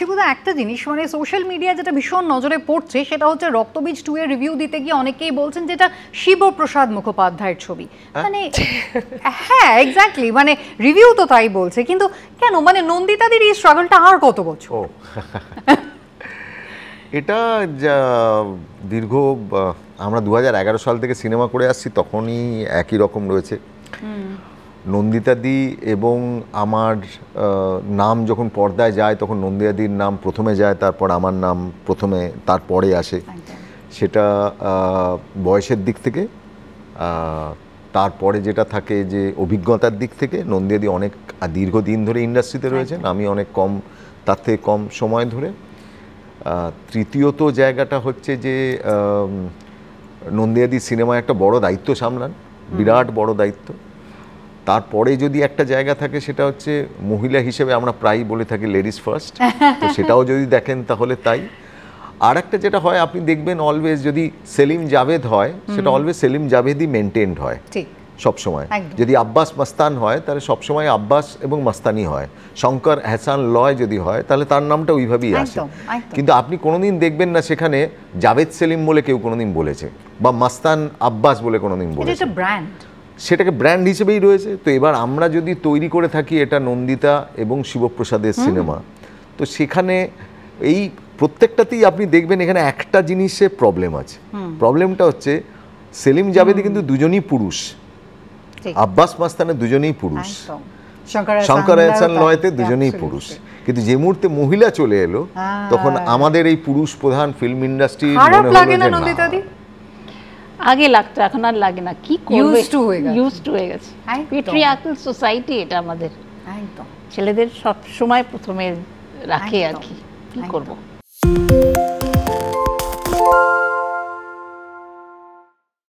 শুধু একটা জিনিস, মানে সোশ্যাল মিডিয়া যেটা ভীষণ নজরে পড়ছে সেটা হচ্ছে রক্তবীজ 2 এর রিভিউ দিতে গিয়ে অনেকেই বলছেন যেটা শিবপ্রসাদ মুখোপাধ্যায়ের ছবি, মানে হ্যাঁ এক্স্যাক্টলি, মানে রিভিউ তো তাই বলছে, কিন্তু কেন, মানে নন্দিতাদির এই স্ট্রাগলটা আর কত বছর? এটা দীর্ঘ, আমরা 2011 সাল থেকে সিনেমা করে আসছি, তখনই একই রকম রয়েছে। নন্দিতাদি এবং আমার নাম যখন পর্দায় যায় তখন নন্দিতাদির নাম প্রথমে যায়, তারপর আমার নাম প্রথমে তারপরে আসে। সেটা বয়সের দিক থেকে, তারপরে যেটা থাকে যে অভিজ্ঞতার দিক থেকে। নন্দিতাদি অনেক দীর্ঘদিন ধরে ইন্ডাস্ট্রিতে রয়েছেন, আমি অনেক কম, তার থেকে কম সময় ধরে। তৃতীয়ত জায়গাটা হচ্ছে যে নন্দিতাদি সিনেমায় একটা বড় দায়িত্ব সামলান, বিরাট বড় দায়িত্ব। তারপরে যদি একটা জায়গা থাকে সেটা হচ্ছে মহিলা হিসেবে আমরা প্রায়ই বলে থাকি লেডিস ফার্স্ট, তো সেটাও যদি দেখেন তাহলে তাই। আর একটা যেটা হয় আপনি দেখবেন অলওয়েজ, যদি সেলিম জাভেদ হয় সেটা অলওয়েজ সেলিম জাভেদই মেনটেন্ড হয় সবসময়। যদি আব্বাস মাস্তান হয় তাহলে সবসময় আব্বাস এবং মাস্তানি হয়। শঙ্কর হাসান লয় যদি হয় তাহলে তার নামটা ওইভাবেই আসে। কিন্তু আপনি কোনোদিন দেখবেন না সেখানে জাভেদ সেলিম বলে কেউ কোনোদিন বলেছে, বা মাস্তান আব্বাস বলে কোনোদিন বলেছে। সেটাকে ব্র্যান্ড হিসেবেই রয়েছে। তো এবার আমরা যদি তৈরি করে থাকি এটা নন্দিতা এবং শিবপ্রসাদের সিনেমা, তো সেখানে এই প্রত্যেকটাতেই আপনি দেখবেন এখানে একটা জিনিসে প্রবলেম আছে। প্রবলেমটা হচ্ছে সেলিম জাভেদি কিন্তু দুজনই পুরুষ, আব্বাস মাস্তানে দুজনেই পুরুষ, শঙ্কর হাসান লয়তে দুজনেই পুরুষ। কিন্তু যে মুহূর্তে মহিলা চলে এলো তখন আমাদের এই পুরুষ প্রধান ফিল্ম ইন্ডাস্ট্রি মনে হলো যে না, আগে লাগতো, এখন আর লাগে না। কি করবে, ইউজড হয়ে গেছে। প্যাট্রিয়ার্কাল সোসাইটি এটা আমাদের, ছেলেদের সব সময় প্রথমে রাখে আর কি করব।